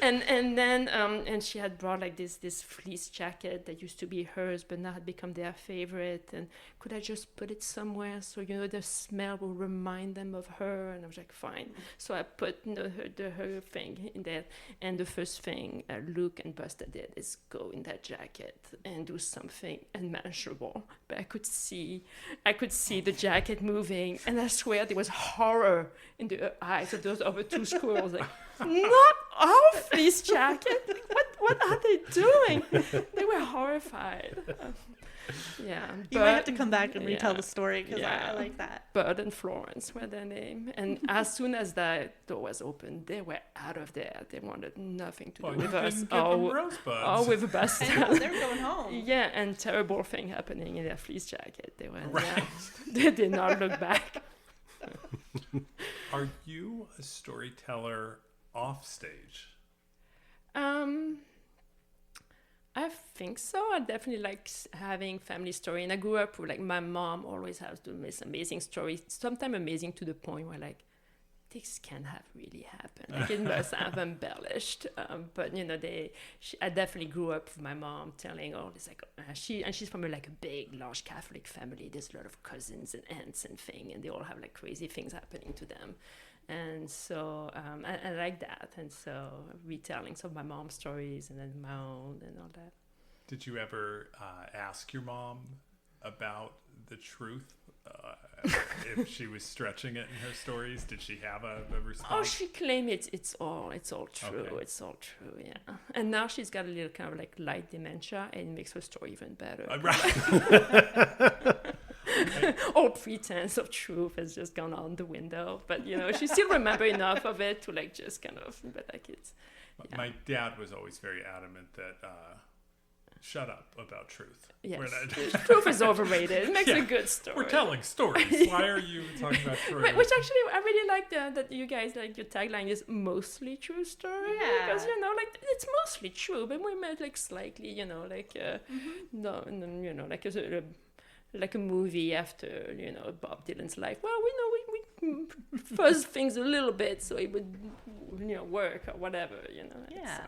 [SPEAKER 1] and then she had brought this fleece jacket that used to be hers but now had become their favorite, and could I just put it somewhere so the smell will remind them of her? And I was like, fine. So I put her thing in there, and the first thing Luke and Buster did is go in that jacket and do something unmentionable, but I could see the jacket moving, and I swear there was horror in the eyes of those other 2 squirrels. Like, not off this jacket! What are they doing? They were horrified.
[SPEAKER 2] You might have to come back and retell the story because I like that.
[SPEAKER 1] Bud and Florence were their name, and as soon as that door was open, they were out of there. They wanted nothing to do with us.
[SPEAKER 3] Or
[SPEAKER 1] with Buster.
[SPEAKER 2] They're going home.
[SPEAKER 1] Yeah, and terrible thing happening in their fleece jacket. They were they did not look back.
[SPEAKER 3] Are you a storyteller off stage?
[SPEAKER 1] I think so. I definitely like having family story, and I grew up with like my mom always has this amazing stories. Sometimes amazing to the point where like this can't have really happened. Like it must have embellished. But you know, I definitely grew up with my mom telling all this like she's from a big, large Catholic family. There's a lot of cousins and aunts and thing, and they all have like crazy things happening to them. And so I like that. And so retelling some of my mom's stories and then my own and all that.
[SPEAKER 3] Did you ever ask your mom about the truth? If she was stretching it in her stories, did she have a response?
[SPEAKER 1] Oh, she claimed it's all true.
[SPEAKER 3] Okay.
[SPEAKER 1] It's all true, yeah. And now she's got a little kind of like light dementia, and it makes her story even better.
[SPEAKER 3] Right.
[SPEAKER 1] All pretense of truth has just gone out the window, but you know she still remember enough of it to like just kind of. But like it's. Yeah.
[SPEAKER 3] My dad was always very adamant that shut up about truth.
[SPEAKER 1] Yes,
[SPEAKER 3] not...
[SPEAKER 1] truth is overrated. It makes a good story.
[SPEAKER 3] We're telling stories. Why are you talking about truth?
[SPEAKER 1] Which actually, I really like that you guys like your tagline is mostly true story.
[SPEAKER 2] Yeah.
[SPEAKER 1] Because you know, like it's mostly true, but we made like slightly, you know, like no, you know, like a movie after, you know, Bob Dylan's life. Well, we know we fuzz things a little bit so it would, you know, work or whatever, you know.
[SPEAKER 2] Yeah.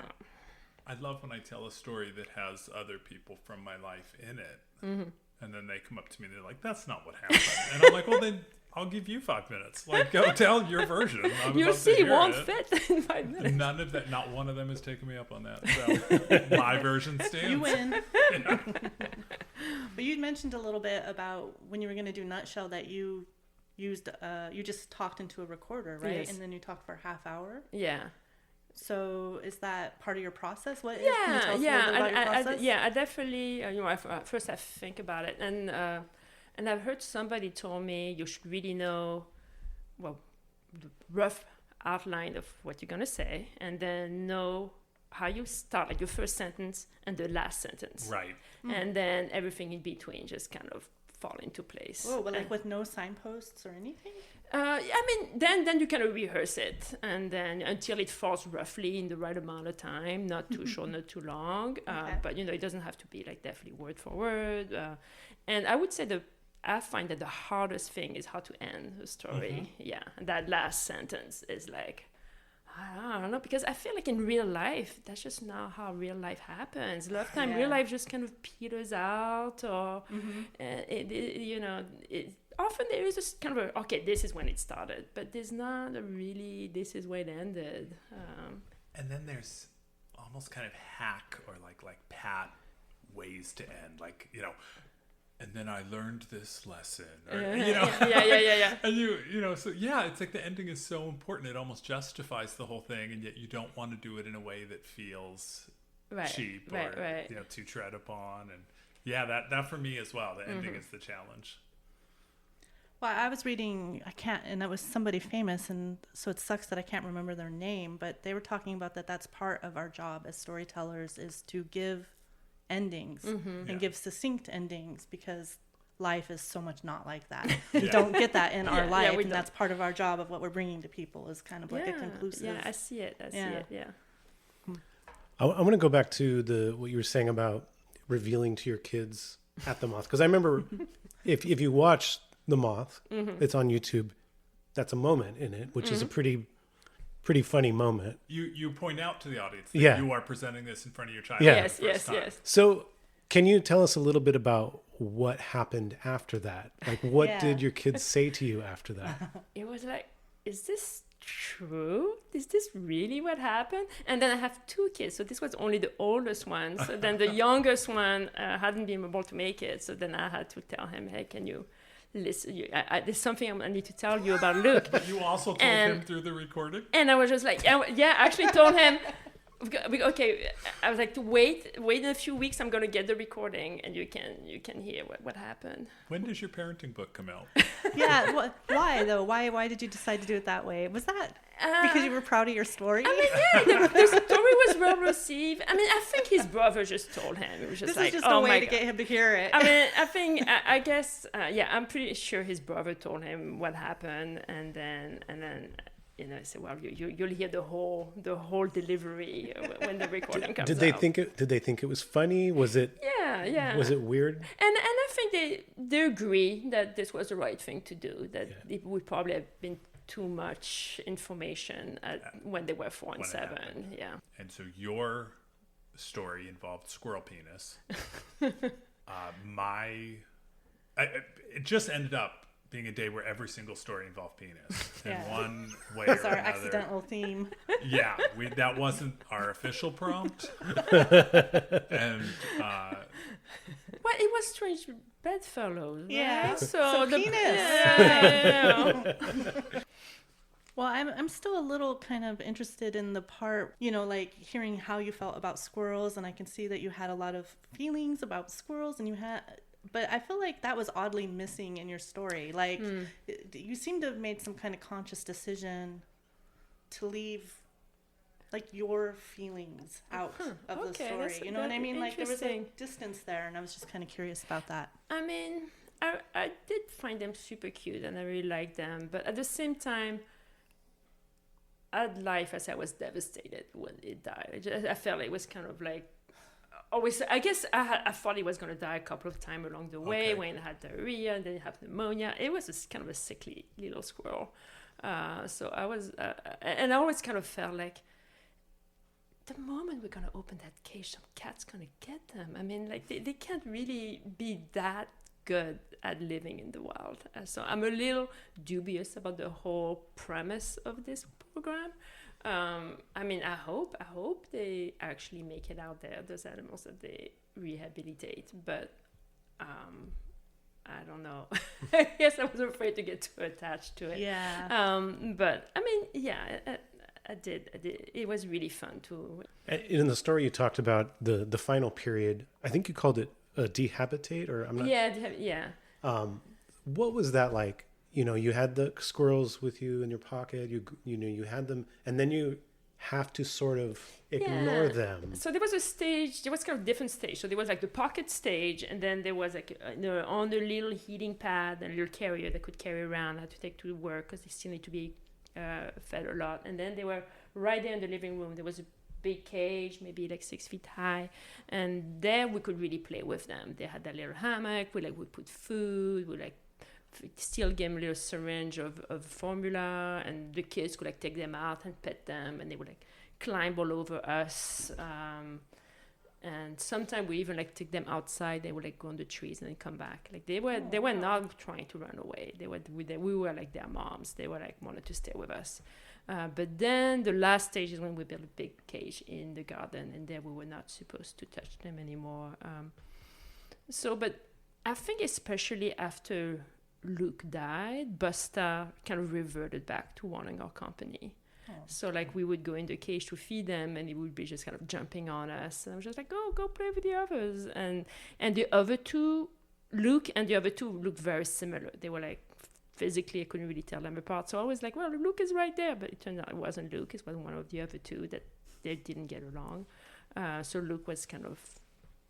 [SPEAKER 3] I love when I tell a story that has other people from my life in it.
[SPEAKER 1] Mm-hmm.
[SPEAKER 3] And then they come up to me and they're like, that's not what happened. And I'm like, well, then I'll give you 5 minutes. Like, go tell your version.
[SPEAKER 1] You'll see, it won't fit in 5 minutes.
[SPEAKER 3] None of that, not one of them has taken me up on that. So my version stands.
[SPEAKER 2] You win.
[SPEAKER 3] Yeah.
[SPEAKER 2] But you mentioned a little bit about when you were going to do Nutshell that you used, you just talked into a recorder, right?
[SPEAKER 1] Yes.
[SPEAKER 2] And then you talked for a half hour.
[SPEAKER 1] Yeah.
[SPEAKER 2] So is that part of your process? What is?
[SPEAKER 1] Yeah,
[SPEAKER 2] Can you tell us a little bit about your process?
[SPEAKER 1] I definitely. You know, first I think about it, and I've heard somebody told me you should really know, well, the rough outline of what you're gonna say, and then know how you start, like your first sentence and the last sentence,
[SPEAKER 3] Right.
[SPEAKER 1] and then everything in between just kind of fall into place.
[SPEAKER 2] Oh, but like with no signposts or anything?
[SPEAKER 1] I mean, then you kind of rehearse it, and then until it falls roughly in the right amount of time, not too short, not too long.
[SPEAKER 2] Okay.
[SPEAKER 1] But you know, it doesn't have to be like definitely word for word. And I would say I find that the hardest thing is how to end a story.
[SPEAKER 3] Mm-hmm.
[SPEAKER 1] Yeah, and that last sentence is like, I don't know, because I feel like in real life, that's just not how real life happens. A lot of time, real life just kind of peters out, or often there is just kind of okay, this is when it started, but there's not a really this is when it ended.
[SPEAKER 3] And then there's almost kind of hack or like pat ways to end, like, you know, and then I learned this lesson, or, you know.
[SPEAKER 1] Yeah.
[SPEAKER 3] And you know, so yeah, it's like the ending is so important. It almost justifies the whole thing, and yet you don't want to do it in a way that feels cheap or you know, too tread upon. And yeah, that for me as well, the ending is the challenge.
[SPEAKER 2] Well, I was reading, and it was somebody famous, and so it sucks that I can't remember their name, but they were talking about that's part of our job as storytellers is to give endings and give succinct endings, because life is so much not like that. We don't get that in our life, and that's part of our job of what we're bringing to people is kind of like a conclusive.
[SPEAKER 1] Yeah, I see it. Yeah.
[SPEAKER 4] I want to go back to what you were saying about revealing to your kids at the Moth, because I remember if you watch the Moth, it's on YouTube. That's a moment in it, which is a pretty funny moment.
[SPEAKER 3] You point out to the audience that you are presenting this in front of your child.
[SPEAKER 4] Yeah.
[SPEAKER 1] Yes.
[SPEAKER 4] So can you tell us a little bit about what happened after that? Like, what did your kids say to you after that?
[SPEAKER 1] It was like, is this true? Is this really what happened? And then I have 2 kids, so this was only the oldest one. So then the youngest one hadn't been able to make it. So then I had to tell him, hey, can you listen? There's something I need to tell you about Luke.
[SPEAKER 3] But you also told him through the recording?
[SPEAKER 1] And I was just like, I actually told him, okay, I was like, wait in a few weeks, I'm going to get the recording, and you can hear what happened.
[SPEAKER 3] When does your parenting book come out?
[SPEAKER 2] Yeah, why though? Why did you decide to do it that way? Was that because you were proud of your story?
[SPEAKER 1] I mean, the story was well received. I mean, I think his brother just told him. It was just
[SPEAKER 2] this is just a way to get him to hear it.
[SPEAKER 1] I mean, I guess, I'm pretty sure his brother told him what happened, and then you know, I said, well, you'll hear the whole delivery when the recording comes
[SPEAKER 4] Did they think it was funny? Was it?
[SPEAKER 1] Yeah.
[SPEAKER 4] Was it weird?
[SPEAKER 1] And I think they agree that this was the right thing to do. That it would probably have been too much information when they were 4 and 7. Yeah.
[SPEAKER 3] And so your story involved squirrel penis. It just ended up being a day where every single story involved penis in one way or
[SPEAKER 2] That's our
[SPEAKER 3] another.
[SPEAKER 2] accidental theme.
[SPEAKER 3] Yeah, that wasn't our official prompt. And
[SPEAKER 1] well, it was strange bedfellows.
[SPEAKER 2] Yeah.
[SPEAKER 1] Right?
[SPEAKER 2] So
[SPEAKER 1] the
[SPEAKER 2] penis.
[SPEAKER 1] Yeah.
[SPEAKER 2] Well, I'm still a little kind of interested in the part, you know, like hearing how you felt about squirrels, and I can see that you had a lot of feelings about squirrels, but I feel like that was oddly missing in your story. Like, you seem to have made some kind of conscious decision to leave, like, your feelings out of the story. You know what I mean? Like, there was a distance there, and I was just kind of curious about that.
[SPEAKER 1] I mean, I did find them super cute, and I really liked them. But at the same time, at life, as I was devastated when it died. I felt it was kind of like, always, I guess I thought he was going to die a couple of times along the way when I had diarrhea and then had pneumonia. It was kind of a sickly little squirrel. So I was, and I always kind of felt like the moment we're going to open that cage, some cat's going to get them. I mean, like they can't really be that good at living in the wild. So I'm a little dubious about the whole premise of this program. I mean, I hope they actually make it out there, those animals that they rehabilitate, but I don't know. I guess I was afraid to get too attached to it.
[SPEAKER 2] Yeah.
[SPEAKER 1] But I mean, yeah, I did. It was really fun too.
[SPEAKER 4] In the story, you talked about the final period. I think you called it dehabitate, or I'm not.
[SPEAKER 1] Yeah.
[SPEAKER 4] What was that like? You know, you had the squirrels with you in your pocket. You know, you had them, and then you have to sort of ignore them.
[SPEAKER 1] So there was a stage. There was kind of different stage. So there was like the pocket stage, and then there was like on the little heating pad and a little carrier that could carry around. I had to take to work because they still need to be fed a lot. And then they were right there in the living room. There was a big cage, maybe like 6 feet high, and there we could really play with them. They had that little hammock. We put food. We still gave them a little syringe of formula, and the kids could take them out and pet them, and they would climb all over us. And sometimes we even take them outside. They would go on the trees and then come back. They were not trying to run away. We were like their moms. They were wanted to stay with us. But then the last stage is when we built a big cage in the garden, and there we were not supposed to touch them anymore. But I think especially after Luke died, Busta kind of reverted back to wanting our company. Oh. So we would go in the cage to feed them, and he would be just kind of jumping on us. And I was just like, go play with the others. And the other two, Luke and the other two, looked very similar. They were physically, I couldn't really tell them apart. So I was like, well, Luke is right there. But it turned out it wasn't Luke. It was one of the other two that they didn't get along. So Luke was kind of,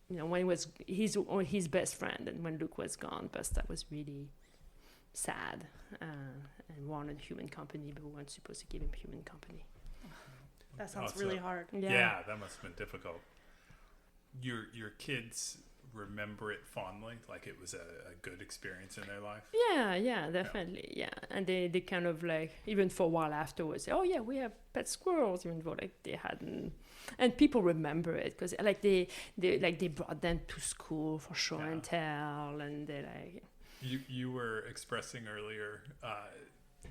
[SPEAKER 1] when he was his best friend. And when Luke was gone, Busta was really sad and wanted human company, but we weren't supposed to give him human company.
[SPEAKER 2] That sounds really hard.
[SPEAKER 3] Yeah, that must have been difficult. Your kids remember it fondly, like it was a good experience in their life?
[SPEAKER 1] Yeah, definitely. Yeah. And they kind of even for a while afterwards, oh yeah, we have pet squirrels, even though they hadn't. And people remember it because they brought them to school for show and tell, and they
[SPEAKER 3] You were expressing earlier,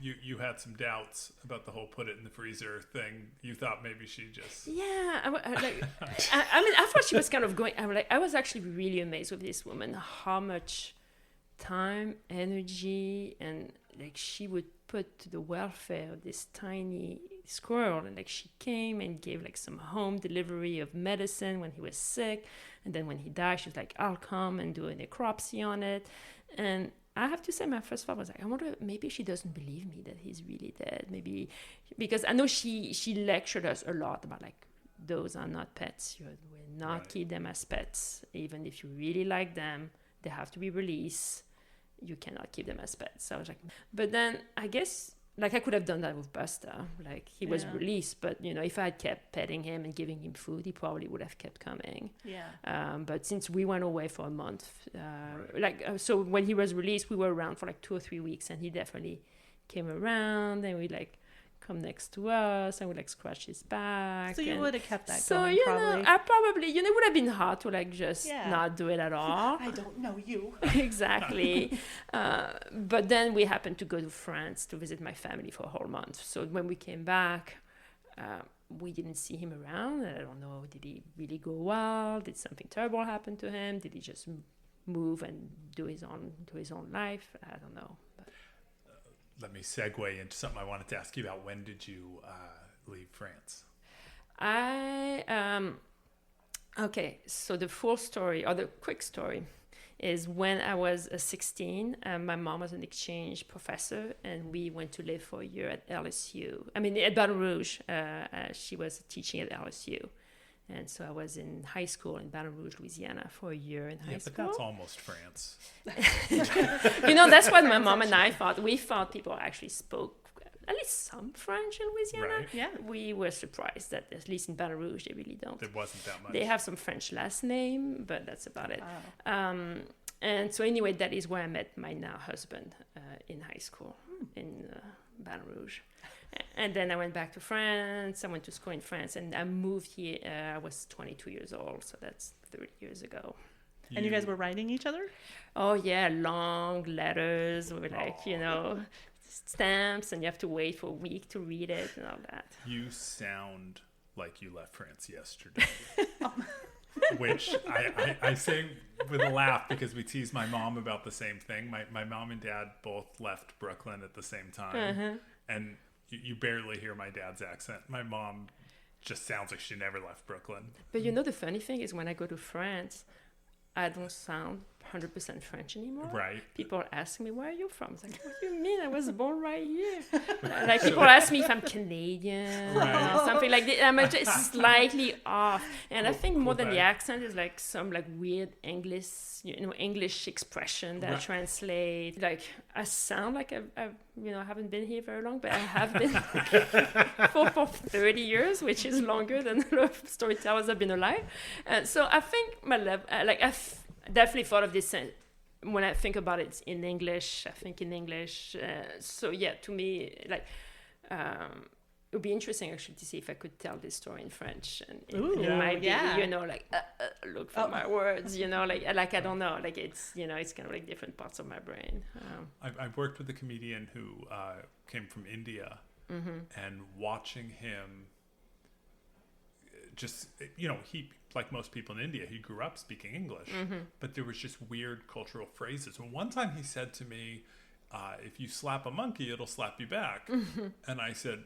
[SPEAKER 3] you had some doubts about the whole put it in the freezer thing. You thought maybe she just...
[SPEAKER 1] Yeah, I thought she was kind of going... I was actually really amazed with this woman, how much time, energy, and she would put to the welfare of this tiny squirrel. And she came and gave some home delivery of medicine when he was sick. And then when he died, she was like, I'll come and do a necropsy on it. And I have to say, my first thought was I wonder, maybe she doesn't believe me that he's really dead. Maybe because I know she lectured us a lot about those are not pets. You will not keep them as pets. Even if you really like them, they have to be released. You cannot keep them as pets. So I was but then I guess like I could have done that with Buster. Like he was released, but if I had kept petting him and giving him food, he probably would have kept coming. But since we went away for a month, so when he was released, we were around for like 2 or 3 weeks, and he definitely came around, and we like come next to us and would like scratch his back.
[SPEAKER 2] So you would have kept that
[SPEAKER 1] so,
[SPEAKER 2] going, probably.
[SPEAKER 1] I probably, it would have been hard to like just not do it at all.
[SPEAKER 2] I don't know you.
[SPEAKER 1] Exactly. But then we happened to go to France to visit my family for a whole month. So when we came back, we didn't see him around. I don't know, did he really go wild? Did something terrible happen to him? Did he just move and do his own life? I don't know. But
[SPEAKER 3] let me segue into something I wanted to ask you about. When did you leave France?
[SPEAKER 1] Okay, so the full story, or the quick story, is when I was 16, my mom was an exchange professor, and we went to live for a year at LSU. I mean, at Baton Rouge. She was teaching at LSU. And so I was in high school in Baton Rouge, Louisiana for a year in high school.
[SPEAKER 3] But that's almost France.
[SPEAKER 1] That's what my mom and I thought. We thought people actually spoke at least some French in Louisiana.
[SPEAKER 3] Right.
[SPEAKER 2] Yeah.
[SPEAKER 1] We were surprised that at least in Baton Rouge, they really don't.
[SPEAKER 3] There wasn't that much.
[SPEAKER 1] They have some French last name, but that's about it.
[SPEAKER 2] Wow.
[SPEAKER 1] And so anyway, that is where I met my now husband in high school in Baton Rouge. And then I went back to France. I went to school in France, and I moved here. I was 22 years old, so that's 30 years ago.
[SPEAKER 2] And you guys were writing each other?
[SPEAKER 1] Oh, yeah, long letters with stamps, and you have to wait for a week to read it and all that.
[SPEAKER 3] You sound like you left France yesterday. Which I say with a laugh because we tease my mom about the same thing. My mom and dad both left Brooklyn at the same time. And you barely hear my dad's accent. My mom just sounds like she never left Brooklyn.
[SPEAKER 1] But the funny thing is when I go to France, I don't sound 100% French anymore.
[SPEAKER 3] Right.
[SPEAKER 1] People ask me, where are you from? It's like, what do you mean? I was born right here. Like people ask me if I'm Canadian or something like that. I'm just slightly off. And I think more than the accent is like some like weird English expression that I translate. Like I sound like I haven't been here very long, but I have been for 30 years, which is longer than a lot of storytellers have been alive. So I think my level, I've definitely thought of this when I think about it in English. I think in English. So yeah, to me, it would be interesting actually to see if I could tell this story in French, and it might be, look for my words, I don't know, it's, it's kind of like different parts of my brain.
[SPEAKER 3] I've worked with a comedian who came from India, and watching him just, he, like most people in India, he grew up speaking English, but there was just weird cultural phrases. And one time he said to me, if you slap a monkey, it'll slap you back. And I said,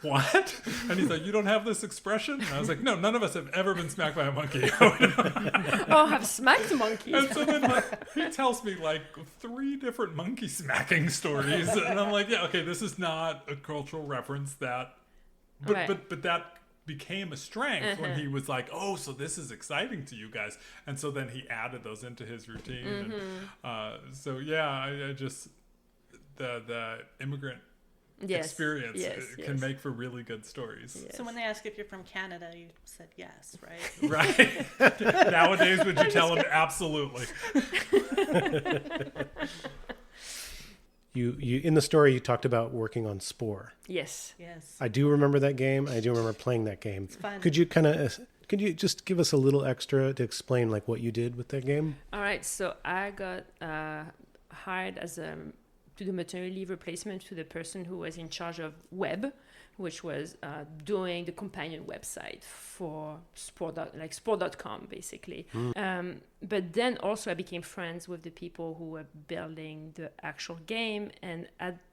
[SPEAKER 3] what? And he's like, you don't have this expression? And I was like, no, none of us have ever been smacked by a monkey.
[SPEAKER 1] Or have smacked monkeys.
[SPEAKER 3] And so then he tells me 3 different monkey smacking stories. And I'm like, yeah, okay, this is not a cultural reference that, but that became a strength when he was like, oh, so this is exciting to you guys. And so then he added those into his routine. And so yeah, I just, the immigrant experience can make for really good stories.
[SPEAKER 2] Yes. So when they ask if you're from Canada, you said yes, right?
[SPEAKER 3] Right. Nowadays, would you tell them absolutely?
[SPEAKER 4] You in the story you talked about working on Spore.
[SPEAKER 1] Yes.
[SPEAKER 4] I do remember that game. I do remember playing that game.
[SPEAKER 2] It's fun.
[SPEAKER 4] Could you just give us a little extra to explain what you did with that game?
[SPEAKER 1] All right. So I got hired as to do maternity leave replacement to the person who was in charge of web, which was doing the companion website for Spore.com, basically. But then also I became friends with the people who were building the actual game. And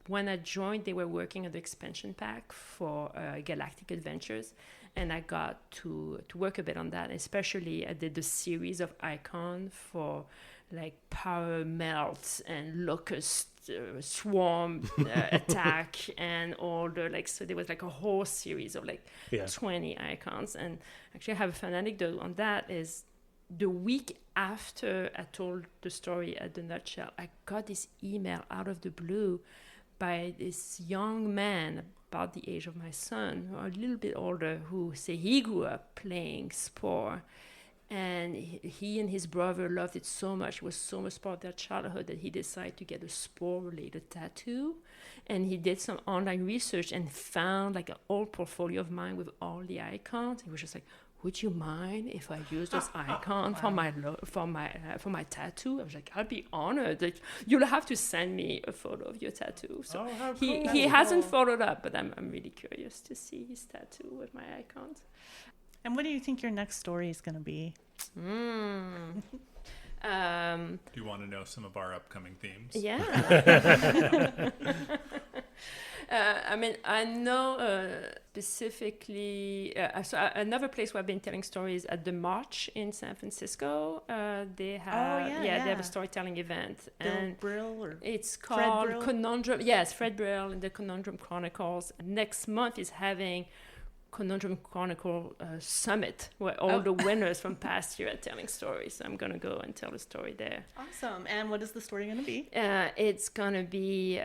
[SPEAKER 1] when I joined, they were working on the expansion pack for Galactic Adventures. And I got to work a bit on that. Especially I did the series of icons for power melt and locust swarm attack and all the so there was a whole series of 20 icons. And actually I have a fun anecdote on that. Is the week after I told the story at the Nutshell, I got this email out of the blue by this young man about the age of my son, or a little bit older, who say he grew up playing Spore. And he and his brother loved it so much. It was so much part of their childhood that he decided to get a Spore-related tattoo. And he did some online research and found like an old portfolio of mine with all the icons. He was just like, "Would you mind if I use this icon for my tattoo?" I was like, "I'd be honored. Like, you'll have to send me a photo of your tattoo." So
[SPEAKER 4] how
[SPEAKER 1] he
[SPEAKER 4] cool.
[SPEAKER 1] hasn't followed up, but I'm really curious to see his tattoo with my icons.
[SPEAKER 2] And what do you think your next story is going to be?
[SPEAKER 3] Do you want to know some of our upcoming themes?
[SPEAKER 1] Yeah. I mean, I know specifically, another place where I've been telling stories at the March in San Francisco. They have, they have a storytelling event.
[SPEAKER 2] And Brill or
[SPEAKER 1] it's
[SPEAKER 2] Fred
[SPEAKER 1] called
[SPEAKER 2] Brill?
[SPEAKER 1] Conundrum. Yes, Fred Brill and the Conundrum Chronicles. Next month is having Conundrum Chronicle Summit, where all the winners from past year are telling stories. So I'm going to go and tell a story there.
[SPEAKER 2] Awesome. And what is the story going to be?
[SPEAKER 1] It's going to be,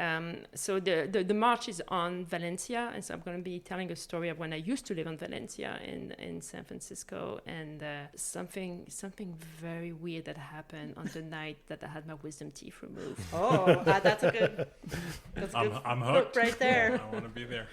[SPEAKER 1] so the march is on Valencia, and so I'm going to be telling a story of when I used to live on Valencia in San Francisco, and something very weird that happened on the night that I had my wisdom teeth removed.
[SPEAKER 2] Oh, that's a good
[SPEAKER 3] I'm hooked
[SPEAKER 2] right there.
[SPEAKER 3] I want to be there.